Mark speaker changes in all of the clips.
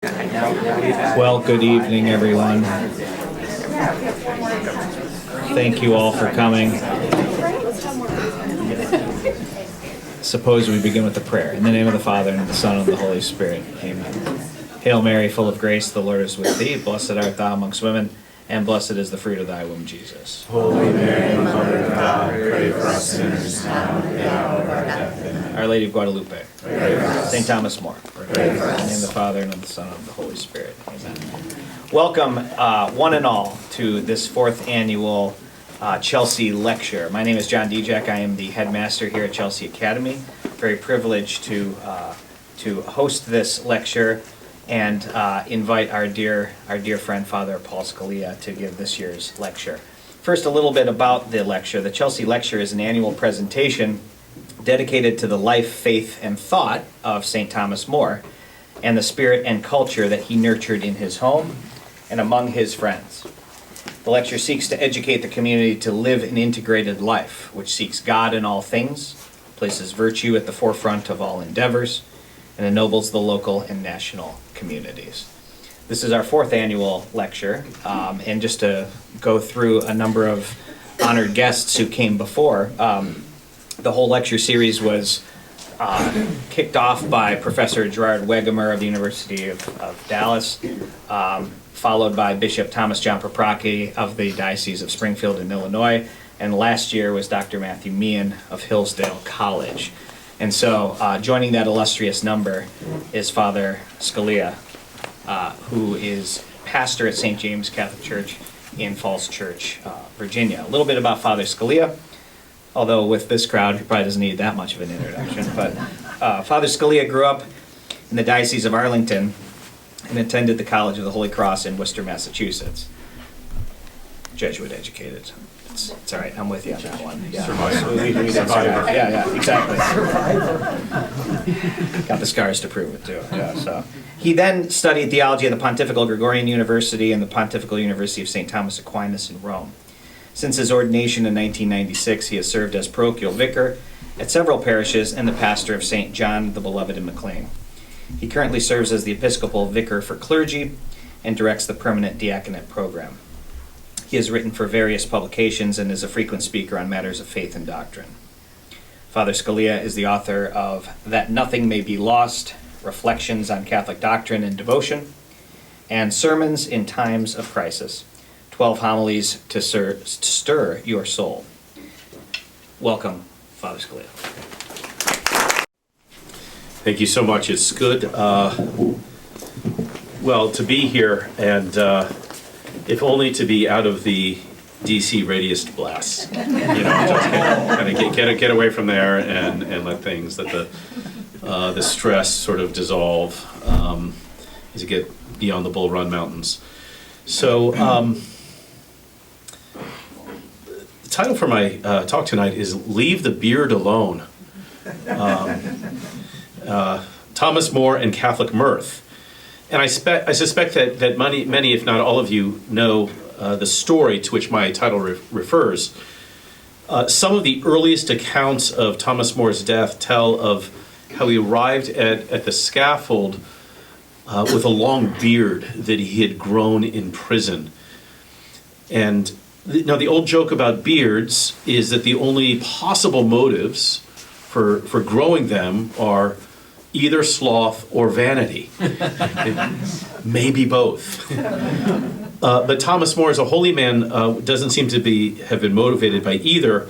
Speaker 1: Well, good evening, everyone. Thank you all for coming. Suppose we begin with the prayer. In the name of the Father, and of the Son, and of the Holy Spirit. Amen. Hail Mary, full of grace, the Lord is with thee. Blessed art thou amongst women, and blessed is the fruit of thy womb, Jesus.
Speaker 2: Holy Mary, Mother of God, pray for us sinners now and at the hour of our death. Amen.
Speaker 1: Our Lady of Guadalupe.
Speaker 2: Pray for us.
Speaker 1: St. Thomas More.
Speaker 2: Pray for us.
Speaker 1: In the name of the Father, and of the Son, and of the Holy Spirit. Amen. Welcome, one and all, to this fourth annual Chelsea Lecture. My name is John Dijak. I am the headmaster here at Chelsea Academy. Very privileged to host this lecture and invite our dear friend Father Paul Scalia to give this year's lecture. First, a little bit about the lecture. The Chelsea Lecture is an annual presentation dedicated to the life, faith, and thought of St. Thomas More and the spirit and culture that he nurtured in his home and among his friends. The lecture seeks to educate the community to live an integrated life, which seeks God in all things, places virtue at the forefront of all endeavors, and ennobles the local and national communities. This is our fourth annual lecture, and just to go through a number of honored guests who came before, the whole lecture series was kicked off by Professor Gerard Wegemer of the University of Dallas, followed by Bishop Thomas John Paprocki of the Diocese of Springfield in Illinois, and last year was Dr. Matthew Meehan of Hillsdale College. And so joining that illustrious number is Father Scalia, who is pastor at St. James Catholic Church in Falls Church, Virginia. A little bit about Father Scalia, although with this crowd, he probably doesn't need that much of an introduction. But Father Scalia grew up in the Diocese of Arlington and attended the College of the Holy Cross in Worcester, Massachusetts. Jesuit educated. It's all right, I'm with you on that one. Yeah.
Speaker 2: Survivor.
Speaker 1: Yeah, exactly. Got the scars to prove it, too. Yeah, so. He then studied theology at the Pontifical Gregorian University and the Pontifical University of St. Thomas Aquinas in Rome. Since his ordination in 1996, he has served as parochial vicar at several parishes and the pastor of St. John the Beloved in McLean. He currently serves as the Episcopal Vicar for Clergy and directs the Permanent Diaconate Program. He has written for various publications and is a frequent speaker on matters of faith and doctrine. Father Scalia is the author of That Nothing May Be Lost, Reflections on Catholic Doctrine and Devotion, and Sermons in Times of Crisis, 12 Homilies to Stir Your Soul. Welcome, Father Scalia.
Speaker 3: Thank you so much. It's good, to be here, and if only to be out of the DC radius blasts. Just kind of get away from there and let the stress sort of dissolve as you get beyond the Bull Run Mountains. So the title for my talk tonight is "Leave the Beard Alone." Thomas More and Catholic Mirth. And I suspect that many, if not all of you, know the story to which my title refers. Some of the earliest accounts of Thomas More's death tell of how he arrived at the scaffold with a long beard that he had grown in prison. And now the old joke about beards is that the only possible motives for growing them are either sloth or vanity. Maybe both. But Thomas More, as a holy man, doesn't seem to have been motivated by either,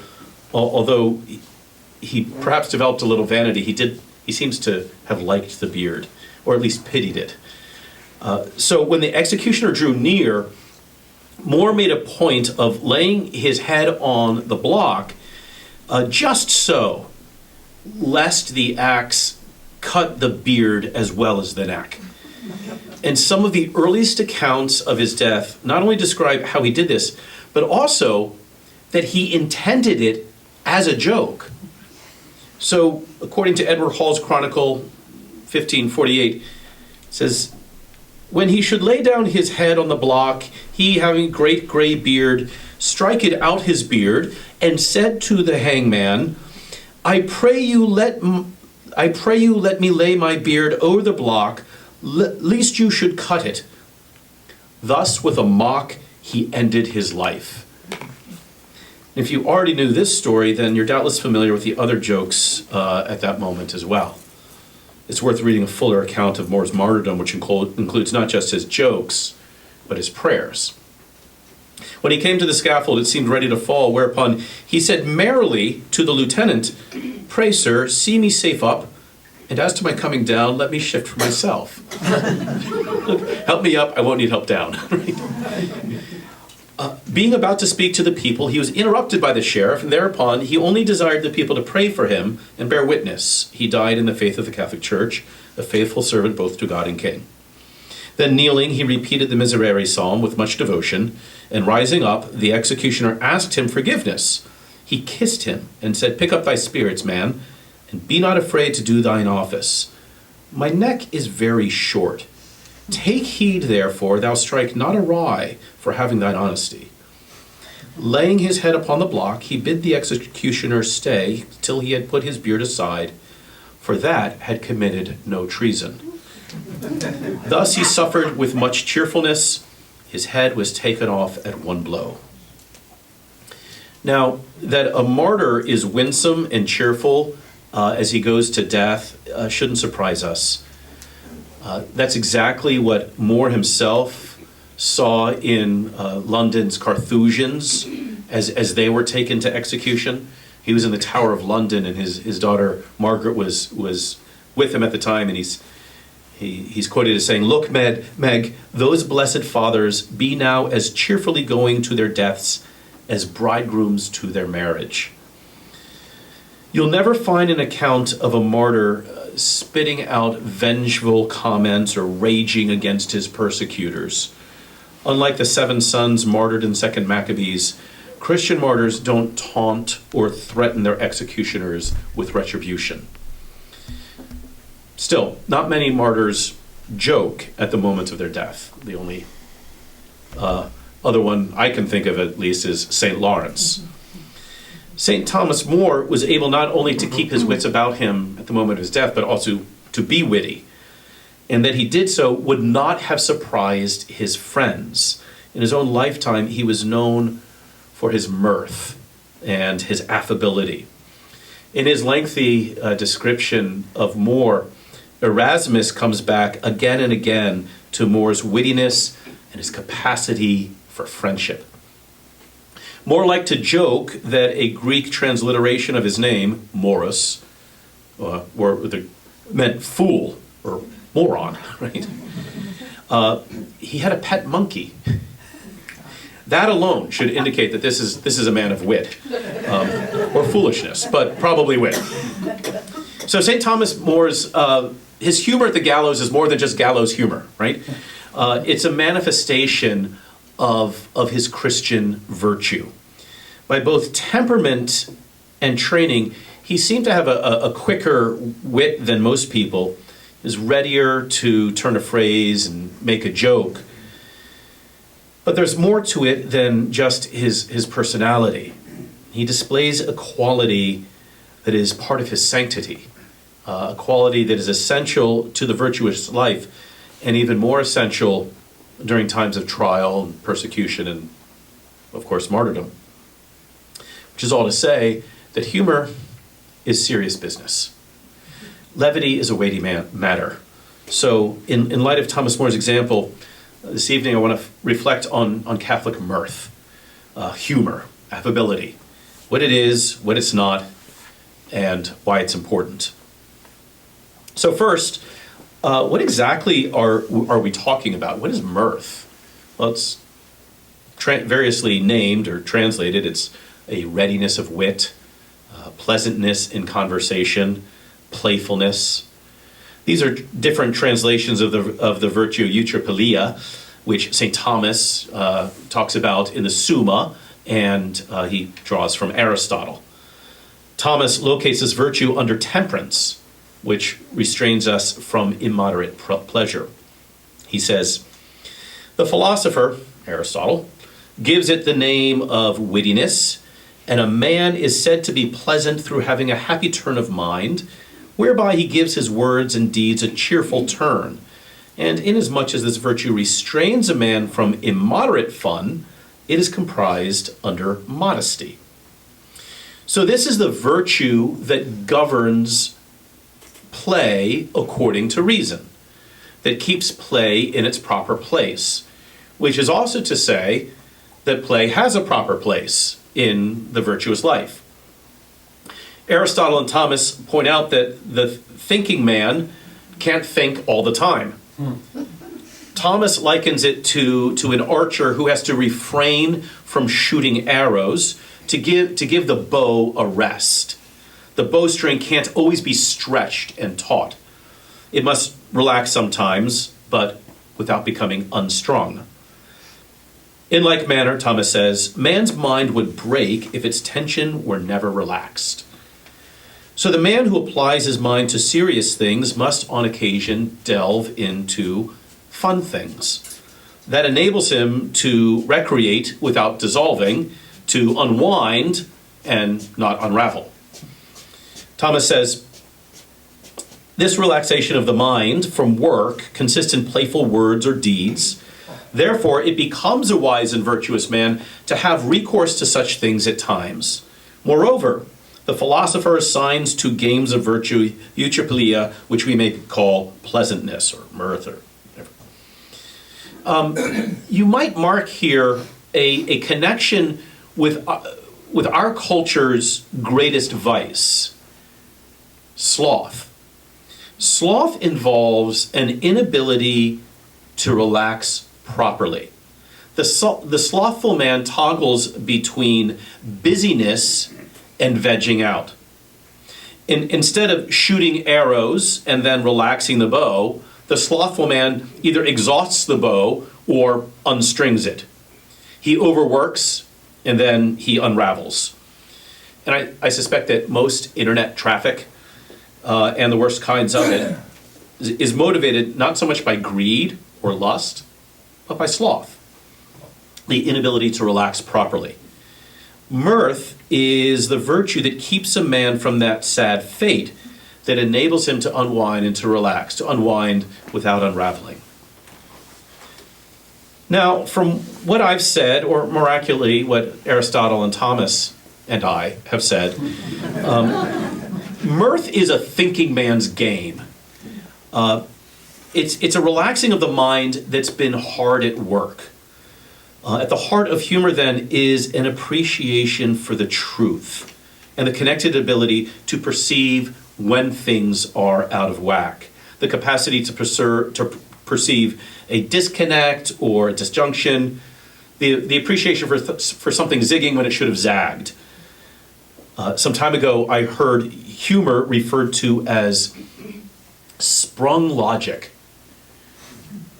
Speaker 3: although he perhaps developed a little vanity. He seems to have liked the beard, or at least pitied it. So when the executioner drew near, More made a point of laying his head on the block, just so, lest the axe cut the beard as well as the neck. And some of the earliest accounts of his death not only describe how he did this, but also that he intended it as a joke. So, according to Edward Hall's Chronicle 1548, it says, "When he should lay down his head on the block, he, having great grey beard, striked out his beard, and said to the hangman, I pray you let me lay my beard over the block, Least you should cut it. Thus, with a mock, he ended his life. If you already knew this story, then you're doubtless familiar with the other jokes at that moment as well. It's worth reading a fuller account of More's martyrdom, which includes not just his jokes, but his prayers. When he came to the scaffold, it seemed ready to fall, whereupon he said merrily to the lieutenant, "Pray, sir, see me safe up, and as to my coming down, let me shift for myself." Help me up, I won't need help down. Being about to speak to the people, he was interrupted by the sheriff, and thereupon he only desired the people to pray for him and bear witness. He died in the faith of the Catholic Church, a faithful servant both to God and King. Then kneeling, he repeated the Miserere psalm with much devotion, and rising up, the executioner asked him forgiveness. He kissed him and said, "Pick up thy spirits, man, and be not afraid to do thine office. My neck is very short. Take heed, therefore, thou strike not awry for having thine honesty." Laying his head upon the block, he bid the executioner stay till he had put his beard aside, for that had committed no treason. Thus he suffered with much cheerfulness. His head was taken off at one blow. Now, that a martyr is winsome and cheerful as he goes to death shouldn't surprise us. That's exactly what More himself saw in London's Carthusians as they were taken to execution. He was in the Tower of London, and his daughter Margaret was with him at the time, and he's quoted as saying, "Look, Meg, those blessed fathers be now as cheerfully going to their deaths as bridegrooms to their marriage." You'll never find an account of a martyr spitting out vengeful comments or raging against his persecutors. Unlike the 7 sons martyred in 2nd Maccabees, Christian martyrs don't taunt or threaten their executioners with retribution. Still, not many martyrs joke at the moment of their death. The only other one I can think of, at least, is St. Lawrence. St. Thomas More was able not only to keep his wits about him at the moment of his death, but also to be witty. And that he did so would not have surprised his friends. In his own lifetime, he was known for his mirth and his affability. In his lengthy description of More, Erasmus comes back again and again to More's wittiness and his capacity for friendship. More liked to joke that a Greek transliteration of his name, Morus, meant fool or moron, right? He had a pet monkey. That alone should indicate that this is a man of wit, or foolishness, but probably wit. So St. Thomas More's, his humor at the gallows is more than just gallows humor, right? It's a manifestation of his Christian virtue. By both temperament and training, he seemed to have a quicker wit than most people. He was readier to turn a phrase and make a joke. But there's more to it than just his personality. He displays a quality that is part of his sanctity, a quality that is essential to the virtuous life, and even more essential during times of trial and persecution and, of course, martyrdom. Which is all to say that humor is serious business. Levity is a weighty matter. So in light of Thomas More's example, this evening I want to reflect on Catholic mirth, humor, affability, what it is, what it's not, and why it's important. So first, what exactly are we talking about? What is mirth? Well, it's variously named or translated. It's a readiness of wit, pleasantness in conversation, playfulness. These are different translations of the virtue eutrapelia, which St. Thomas talks about in the Summa, and he draws from Aristotle. Thomas locates this virtue under temperance, which restrains us from immoderate pleasure. He says, the philosopher, Aristotle, gives it the name of wittiness, and a man is said to be pleasant through having a happy turn of mind, whereby he gives his words and deeds a cheerful turn, And inasmuch as this virtue restrains a man from immoderate fun, it is comprised under modesty. So this is the virtue that governs play according to reason, that keeps play in its proper place, which is also to say that play has a proper place in the virtuous life. Aristotle and Thomas point out that the thinking man can't think all the time. Thomas likens it to an archer who has to refrain from shooting arrows to give the bow a rest. The bowstring can't always be stretched and taut. It must relax sometimes, but without becoming unstrung. In like manner, Thomas says, man's mind would break if its tension were never relaxed. So the man who applies his mind to serious things must on occasion delve into fun things. That enables him to recreate without dissolving, to unwind and not unravel. Thomas says, this relaxation of the mind from work consists in playful words or deeds. Therefore, it becomes a wise and virtuous man to have recourse to such things at times. Moreover, the philosopher assigns to games of virtue eutrapelia, which we may call pleasantness or mirth or whatever. You might mark here a connection with our culture's greatest vice, sloth. Sloth involves an inability to relax properly. The slothful man toggles between busyness and vegging out. Instead of shooting arrows and then relaxing the bow, the slothful man either exhausts the bow or unstrings it. He overworks and then he unravels. And I suspect that most internet traffic and the worst kinds of it is motivated not so much by greed or lust, but by sloth, the inability to relax properly. Mirth is the virtue that keeps a man from that sad fate that enables him to unwind and to relax, to unwind without unraveling. Now, from what I've said, or miraculously what Aristotle and Thomas and I have said, mirth is a thinking man's game. It's a relaxing of the mind that's been hard at work. At the heart of humor, then, is an appreciation for the truth and the connected ability to perceive when things are out of whack. The capacity to perceive a disconnect or a disjunction. The appreciation for something zigging when it should have zagged. Some time ago, I heard humor referred to as sprung logic.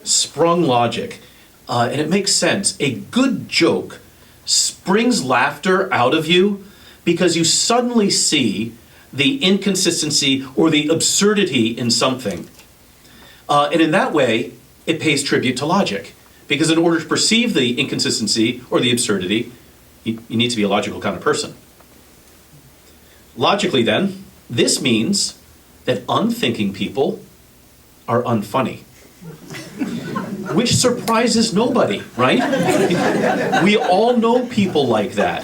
Speaker 3: Sprung logic. And it makes sense. A good joke springs laughter out of you because you suddenly see the inconsistency or the absurdity in something. And in that way, it pays tribute to logic. Because in order to perceive the inconsistency or the absurdity, you need to be a logical kind of person. Logically then, this means that unthinking people are unfunny. Which surprises nobody, right? We all know people like that.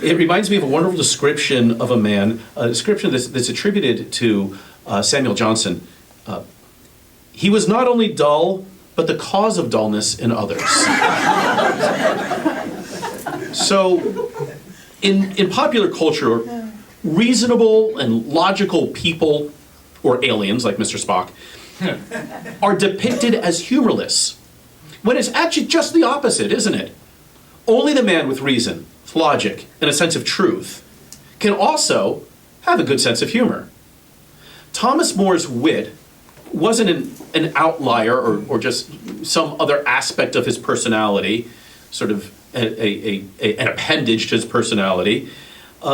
Speaker 3: It reminds me of a wonderful description of a man, a description that's attributed to Samuel Johnson. He was not only dull, but the cause of dullness in others. So, in popular culture, reasonable and logical people, or aliens like Mr. Spock, are depicted as humorless, when it's actually just the opposite, isn't it? Only the man with reason, logic, and a sense of truth can also have a good sense of humor. Thomas More's wit wasn't an outlier or just some other aspect of his personality, sort of an appendage to his personality.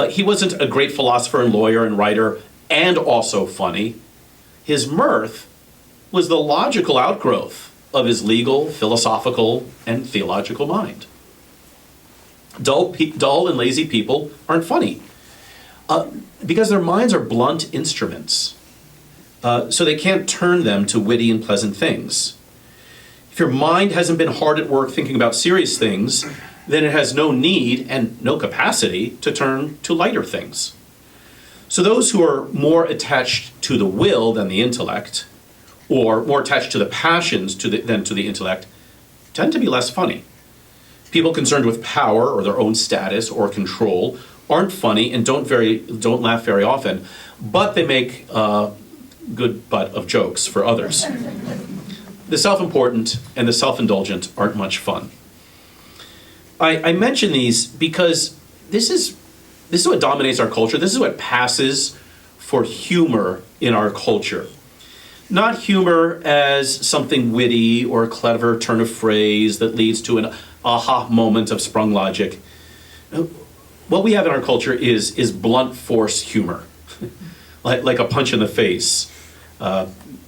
Speaker 3: He wasn't a great philosopher and lawyer and writer and also funny. His mirth was the logical outgrowth of his legal, philosophical, and theological mind. Dull and lazy people aren't funny because their minds are blunt instruments. so they can't turn them to witty and pleasant things. If your mind hasn't been hard at work thinking about serious things, then it has no need and no capacity to turn to lighter things. So those who are more attached to the will than the intellect, or more attached to the passions than to the intellect, tend to be less funny. People concerned with power or their own status or control aren't funny and don't laugh very often, but they make good butt of jokes for others. The self-important and the self-indulgent aren't much fun. I mention these because this is what dominates our culture. This is what passes for humor in our culture. Not humor as something witty or a clever turn of phrase that leads to an aha moment of sprung logic. What we have in our culture is blunt force humor, like a punch in the face.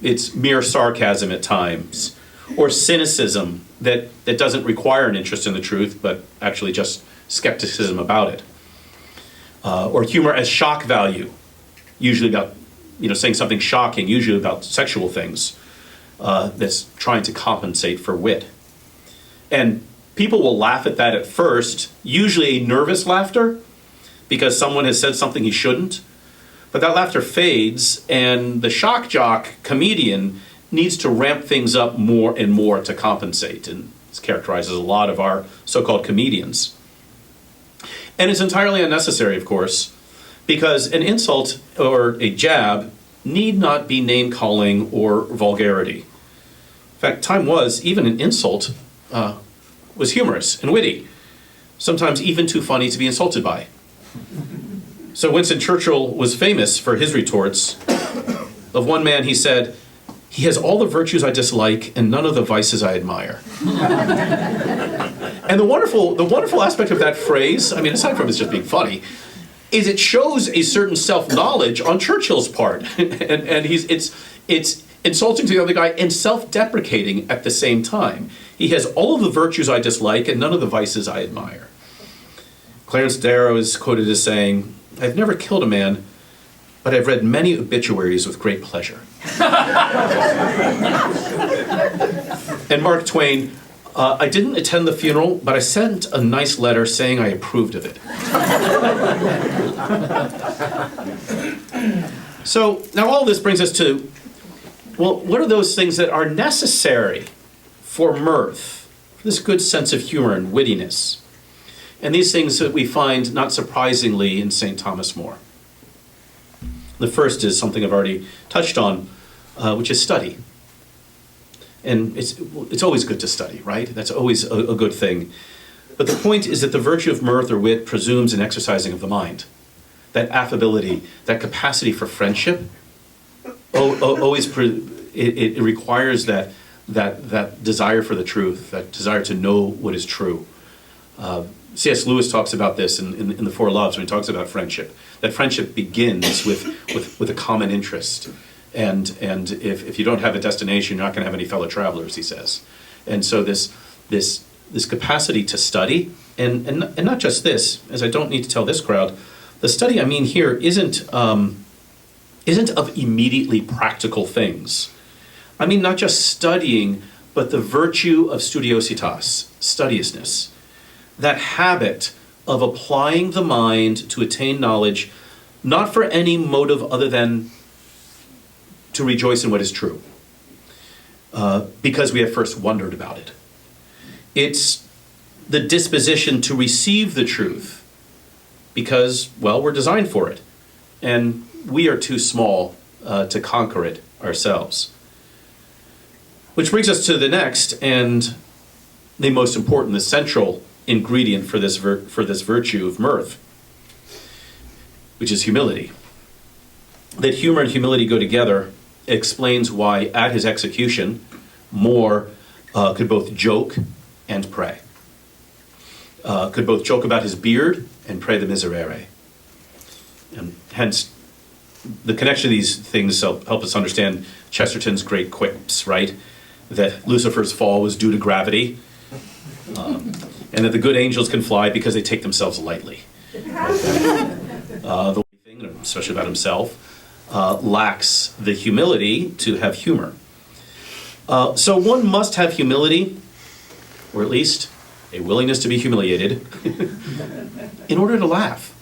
Speaker 3: It's mere sarcasm at times, or cynicism that doesn't require an interest in the truth, but actually just skepticism about it. Or humor as shock value, usually about saying something shocking, usually about sexual things, that's trying to compensate for wit. And people will laugh at that at first, usually a nervous laughter, because someone has said something he shouldn't. But that laughter fades, and the shock jock comedian needs to ramp things up more and more to compensate. And this characterizes a lot of our so-called comedians. And it's entirely unnecessary, of course, because an insult or a jab need not be name-calling or vulgarity. In fact, time was, even an insult was humorous and witty, sometimes even too funny to be insulted by. So Winston Churchill was famous for his retorts. Of one man he said, "He has all the virtues I dislike and none of the vices I admire." And the wonderful aspect of that phrase, I mean, aside from it's just being funny, is it shows a certain self-knowledge on Churchill's part. and it's insulting to the other guy and self-deprecating at the same time. He has all of the virtues I dislike and none of the vices I admire. Clarence Darrow is quoted as saying, "I've never killed a man, but I've read many obituaries with great pleasure." And Mark Twain, "I didn't attend the funeral, but I sent a nice letter saying I approved of it." So now all this brings us to, well, what are those things that are necessary for mirth, for this good sense of humor and wittiness? And these things that we find, not surprisingly, in St. Thomas More. The first is something I've already touched on, which is study. And it's always good to study, right? That's always a good thing. But the point is that the virtue of mirth or wit presumes an exercising of the mind. That affability, that capacity for friendship, it requires that desire for the truth, that desire to know what is true. C.S. Lewis talks about this in The Four Loves when he talks about friendship. That friendship begins with a common interest. And if you don't have a destination, you're not going to have any fellow travelers, he says. And so this capacity to study, and not just this, as I don't need to tell this crowd, the study I mean here isn't of immediately practical things. I mean not just studying, but the virtue of studiositas, studiousness. That habit of applying the mind to attain knowledge, not for any motive other than to rejoice in what is true, because we have first wondered about it. It's the disposition to receive the truth, because, well, we're designed for it, and we are too small to conquer it ourselves. Which brings us to the next, and the most important, the central ingredient for this virtue of mirth, which is humility. That humor and humility go together explains why at his execution More could both joke and pray. Could both joke about his beard and pray the Miserere. And hence the connection of these things help us understand Chesterton's great quips, right? That Lucifer's fall was due to gravity, and that the good angels can fly because they take themselves lightly. The thing, especially about himself. lacks the humility to have humor. So one must have humility, or at least a willingness to be humiliated, in order to laugh.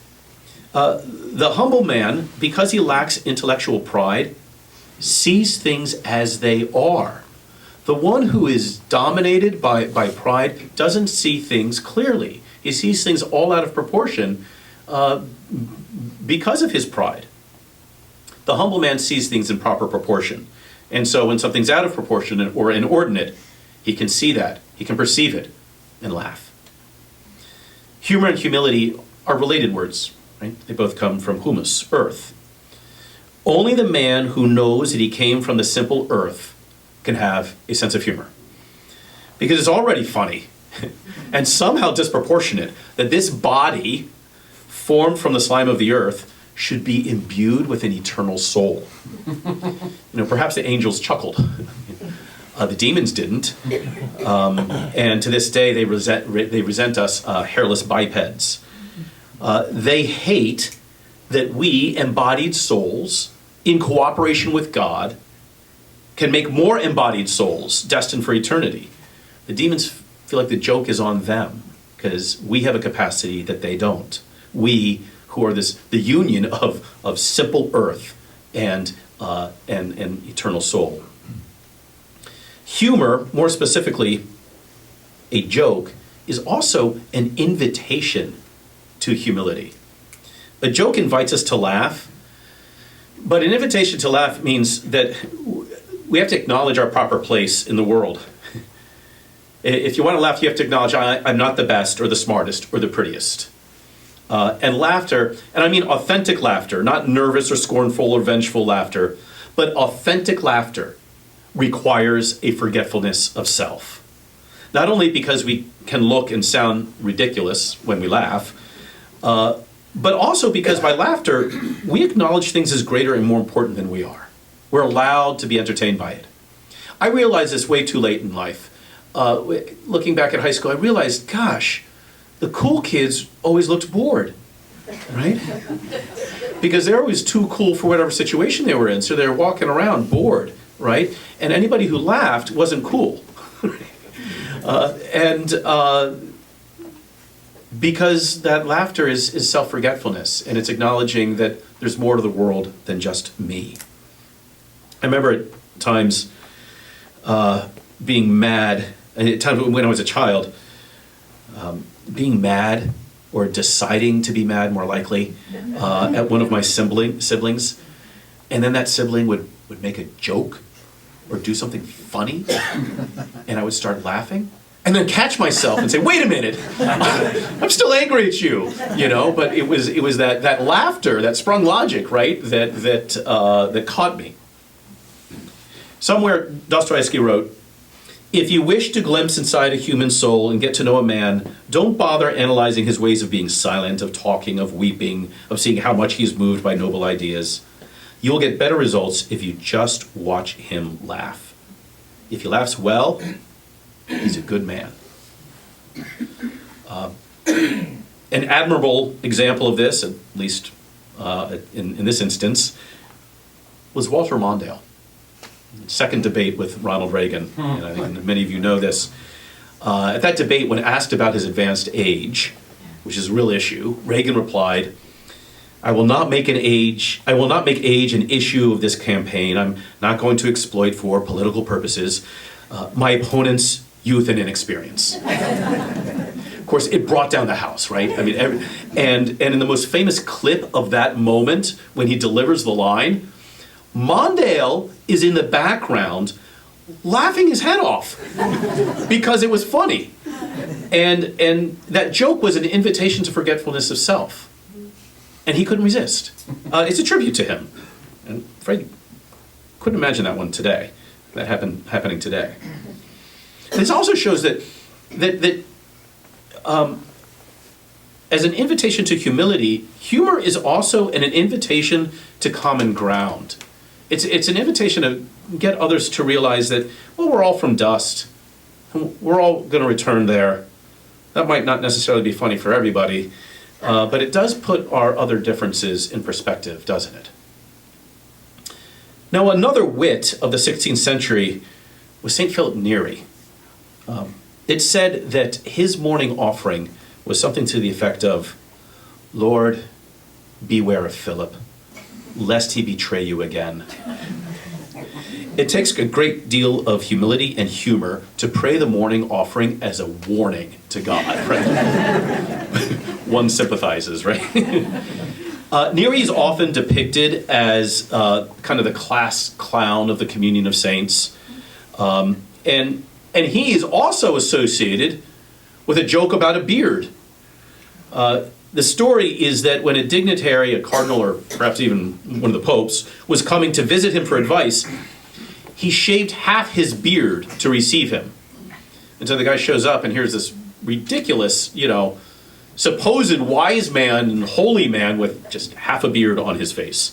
Speaker 3: The humble man, because he lacks intellectual pride, sees things as they are. The one who is dominated by pride doesn't see things clearly. He sees things all out of proportion because of his pride. The humble man sees things in proper proportion. And so when something's out of proportion or inordinate, he can see that, he can perceive it, and laugh. Humor and humility are related words, right? They both come from humus, earth. Only the man who knows that he came from the simple earth can have a sense of humor. Because it's already funny and somehow disproportionate that this body, formed from the slime of the earth, should be imbued with an eternal soul. Perhaps the angels chuckled. The demons didn't. And to this day, they resent us hairless bipeds. They hate that we, embodied souls, in cooperation with God, can make more embodied souls destined for eternity. The demons feel like the joke is on them because we have a capacity that they don't. We, who are the union of simple earth and eternal soul. Humor, more specifically, a joke, is also an invitation to humility. A joke invites us to laugh, but an invitation to laugh means that we have to acknowledge our proper place in the world. If you want to laugh, you have to acknowledge I'm not the best or the smartest or the prettiest. And laughter, and I mean authentic laughter, not nervous or scornful or vengeful laughter, but authentic laughter requires a forgetfulness of self. Not only because we can look and sound ridiculous when we laugh, but also because by laughter, we acknowledge things as greater and more important than we are. We're allowed to be entertained by it. I realized this way too late in life. Looking back at high school, I realized, gosh, the cool kids always looked bored, right? Because they're always too cool for whatever situation they were in, so they're walking around bored, right? And anybody who laughed wasn't cool. Because that laughter is self-forgetfulness, and it's acknowledging that there's more to the world than just me. I remember at times being mad, at times when I was a child, being mad or deciding to be mad, more likely, at one of my siblings, and then that sibling would make a joke or do something funny, and I would start laughing, and then catch myself and say, wait a minute, I'm still angry at you, but it was that laughter, that sprung logic, right, that caught me. Somewhere Dostoevsky wrote, if you wish to glimpse inside a human soul and get to know a man, don't bother analyzing his ways of being silent, of talking, of weeping, of seeing how much he's moved by noble ideas. You will get better results if you just watch him laugh. If he laughs well, he's a good man. An admirable example of this, at least in this instance, was Walter Mondale. Second debate with Ronald Reagan, and I think many of you know this. At that debate, when asked about his advanced age, which is a real issue, Reagan replied, I will not make age an issue of this campaign. I'm not going to exploit for political purposes my opponent's youth and inexperience. Of course, it brought down the house, right? I mean, and in the most famous clip of that moment, when he delivers the line, Mondale is in the background laughing his head off because it was funny. And that joke was an invitation to forgetfulness of self. And he couldn't resist. It's a tribute to him. And I'm afraid you couldn't imagine that one today, that happening today. And this also shows that as an invitation to humility, humor is also an invitation to common ground. It's an invitation to get others to realize that, well, we're all from dust. We're all going to return there. That might not necessarily be funny for everybody, but it does put our other differences in perspective, doesn't it? Now, another wit of the 16th century was St. Philip Neri. It's said that his morning offering was something to the effect of, "Lord, beware of Philip, lest he betray you again." It takes a great deal of humility and humor to pray the morning offering as a warning to God, right? One sympathizes, right? Neri is often depicted as kind of the class clown of the communion of saints. And he is also associated with a joke about a beard. The story is that when a dignitary, a cardinal, or perhaps even one of the popes, was coming to visit him for advice, he shaved half his beard to receive him. And so the guy shows up, and here's this ridiculous, supposed wise man and holy man with just half a beard on his face.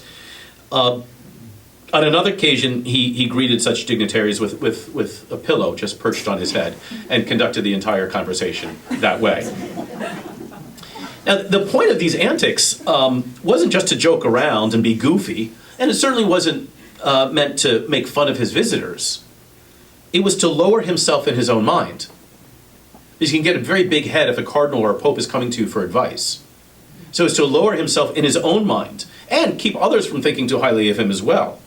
Speaker 3: On another occasion, he greeted such dignitaries with a pillow just perched on his head and conducted the entire conversation that way. Now, the point of these antics wasn't just to joke around and be goofy, and it certainly wasn't meant to make fun of his visitors. It was to lower himself in his own mind. Because you can get a very big head if a cardinal or a pope is coming to you for advice. So it's to lower himself in his own mind and keep others from thinking too highly of him as well.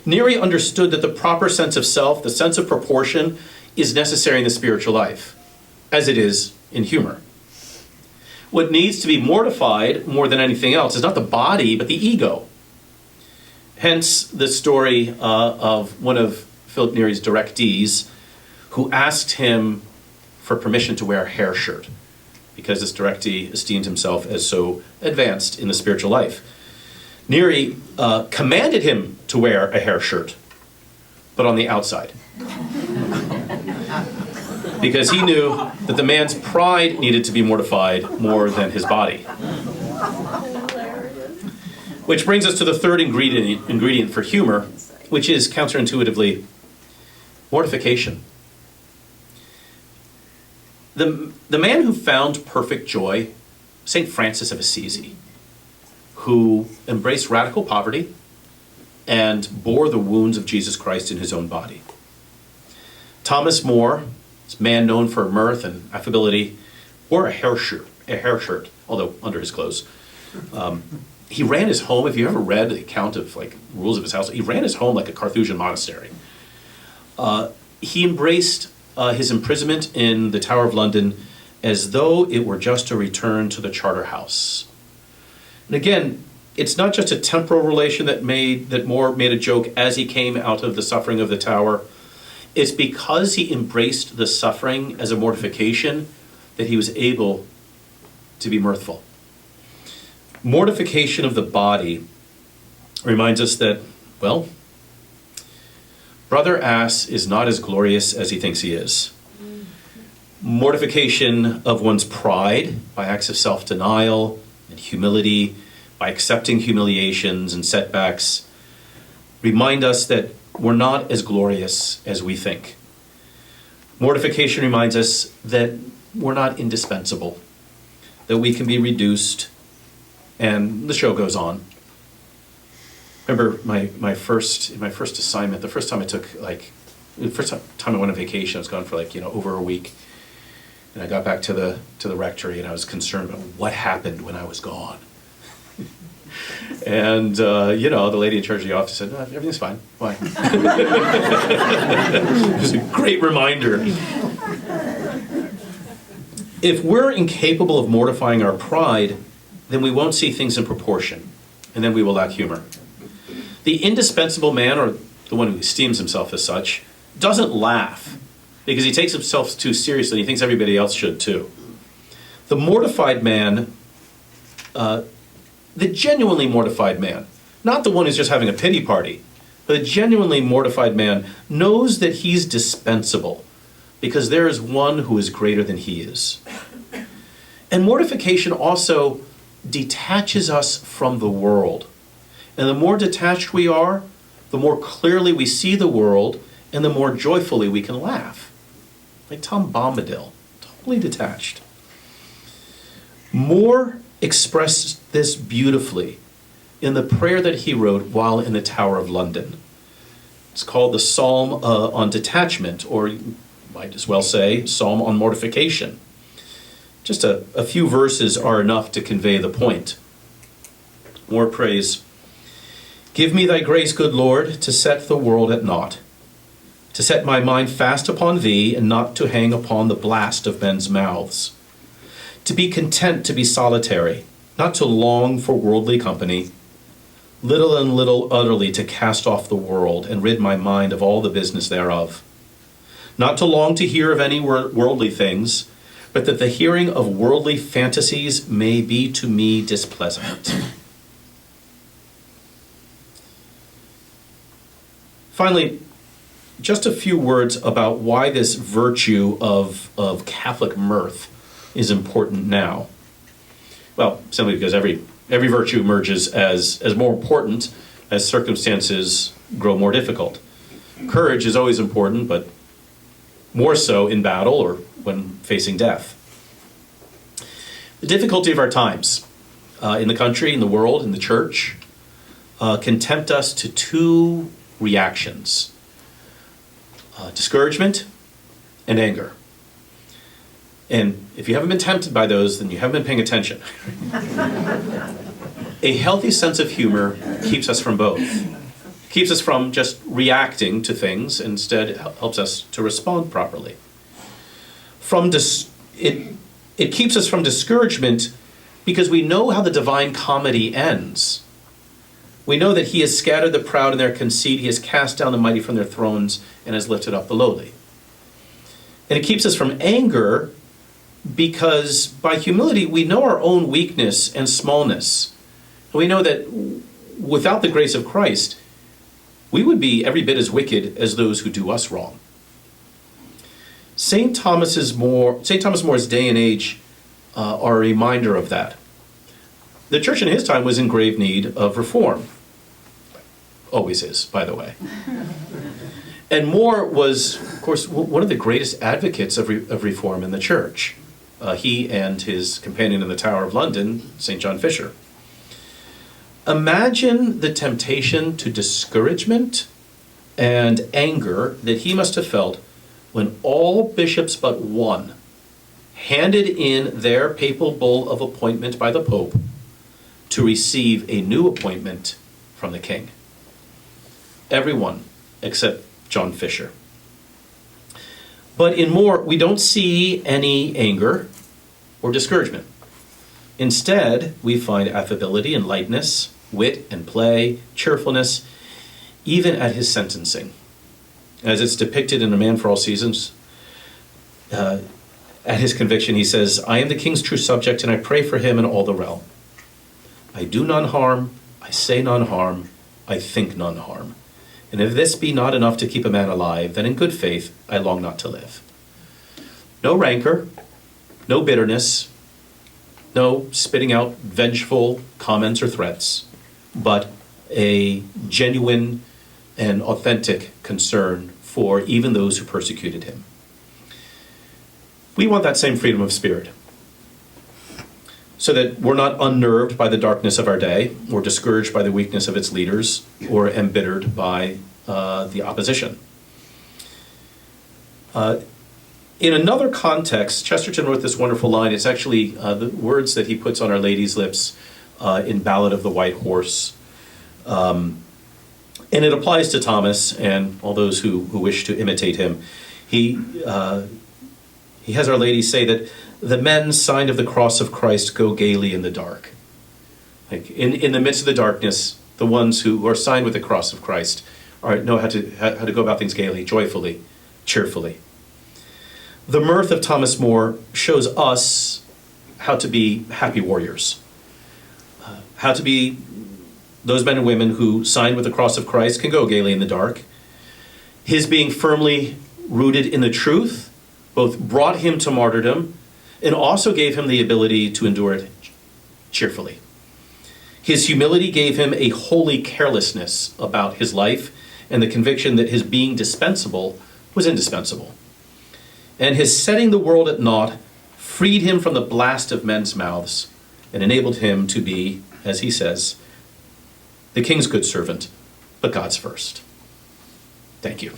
Speaker 3: Neri understood that the proper sense of self, the sense of proportion, is necessary in the spiritual life, as it is in humor. What needs to be mortified more than anything else is not the body, but the ego. Hence the story of one of Philip Neri's directees who asked him for permission to wear a hair shirt because this directee esteemed himself as so advanced in the spiritual life. Neri commanded him to wear a hair shirt, but on the outside. Because he knew that the man's pride needed to be mortified more than his body. Which brings us to the third ingredient for humor, which is counterintuitively mortification. The man who found perfect joy, St. Francis of Assisi, who embraced radical poverty and bore the wounds of Jesus Christ in his own body. Thomas More, this man known for mirth and affability, wore a hair shirt, although under his clothes. He ran his home, if you ever read the account of rules of his house, he ran his home like a Carthusian monastery. He embraced his imprisonment in the Tower of London as though it were just a return to the Charter House. And again, it's not just a temporal relation that More made a joke as he came out of the suffering of the Tower. It's because he embraced the suffering as a mortification that he was able to be mirthful. Mortification of the body reminds us that, well, Brother Ass is not as glorious as he thinks he is. Mortification of one's pride by acts of self-denial and humility, by accepting humiliations and setbacks, remind us that we're not as glorious as we think. Mortification reminds us that we're not indispensable, that we can be reduced, and the show goes on. Remember my first assignment, the first time I took the first time I went on vacation, I was gone for over a week. And I got back to the rectory and I was concerned about what happened when I was gone. And the lady in charge of the office said, "No, everything's fine. Why?" It was a great reminder. If we're incapable of mortifying our pride, then we won't see things in proportion, and then we will lack humor. The indispensable man, or the one who esteems himself as such, doesn't laugh because he takes himself too seriously and he thinks everybody else should too. The mortified man, the genuinely mortified man, not the one who's just having a pity party, but a genuinely mortified man knows that he's dispensable because there is one who is greater than he is. And mortification also detaches us from the world. And the more detached we are, the more clearly we see the world, and the more joyfully we can laugh. Like Tom Bombadil, totally detached. More expressed this beautifully in the prayer that he wrote while in the Tower of London. It's called the Psalm on Detachment, or you might as well say Psalm on Mortification. Just a few verses are enough to convey the point. More praise. Give me thy grace, good Lord, to set the world at naught, to set my mind fast upon thee, and not to hang upon the blast of men's mouths, to be content to be solitary, not to long for worldly company, little and little utterly to cast off the world, and rid my mind of all the business thereof, not to long to hear of any worldly things, but that the hearing of worldly fantasies may be to me displeasant. Finally, just a few words about why this virtue of Catholic mirth is important now. Well, simply because every virtue emerges as more important as circumstances grow more difficult. Courage is always important, but more so in battle or when facing death. The difficulty of our times in the country, in the world, in the church, can tempt us to two reactions: discouragement and anger. And if you haven't been tempted by those, then you haven't been paying attention. A healthy sense of humor keeps us from both. Keeps us from just reacting to things, instead helps us to respond properly. It keeps us from discouragement because we know how the Divine Comedy ends. We know that he has scattered the proud in their conceit, he has cast down the mighty from their thrones, and has lifted up the lowly. And it keeps us from anger because by humility we know our own weakness and smallness. And we know that without the grace of Christ, we would be every bit as wicked as those who do us wrong. St. Thomas More's day and age are a reminder of that. The church in his time was in grave need of reform. Always is, by the way. And More was, of course, one of the greatest advocates of reform in the church. He and his companion in the Tower of London, St. John Fisher. Imagine the temptation to discouragement and anger that he must have felt when all bishops but one handed in their papal bull of appointment by the Pope to receive a new appointment from the king. Everyone except John Fisher. But in More, we don't see any anger or discouragement. Instead, we find affability and lightness, wit and play, cheerfulness, even at his sentencing. As it's depicted in A Man for All Seasons, at his conviction, he says, I am the king's true subject, and I pray for him and all the realm. I do none harm, I say none harm, I think none harm. And if this be not enough to keep a man alive, then in good faith I long not to live. No rancor, no bitterness, no spitting out vengeful comments or threats, but a genuine and authentic concern for even those who persecuted him. We want that same freedom of spirit, so that we're not unnerved by the darkness of our day, or discouraged by the weakness of its leaders, or embittered by the opposition. In another context, Chesterton wrote this wonderful line. It's actually the words that he puts on Our Lady's lips in Ballad of the White Horse. And it applies to Thomas and all those who wish to imitate him. He has Our Lady say that the men signed of the cross of Christ go gaily in the dark. Like in the midst of the darkness, the ones who are signed with the cross of Christ know how to go about things gaily, joyfully, cheerfully. The mirth of Thomas More shows us how to be happy warriors, how to be those men and women who, signed with the cross of Christ, can go gaily in the dark. His being firmly rooted in the truth both brought him to martyrdom and also gave him the ability to endure it cheerfully. His humility gave him a holy carelessness about his life and the conviction that his being dispensable was indispensable. And his setting the world at naught freed him from the blast of men's mouths and enabled him to be, as he says, the king's good servant, but God's first. Thank you.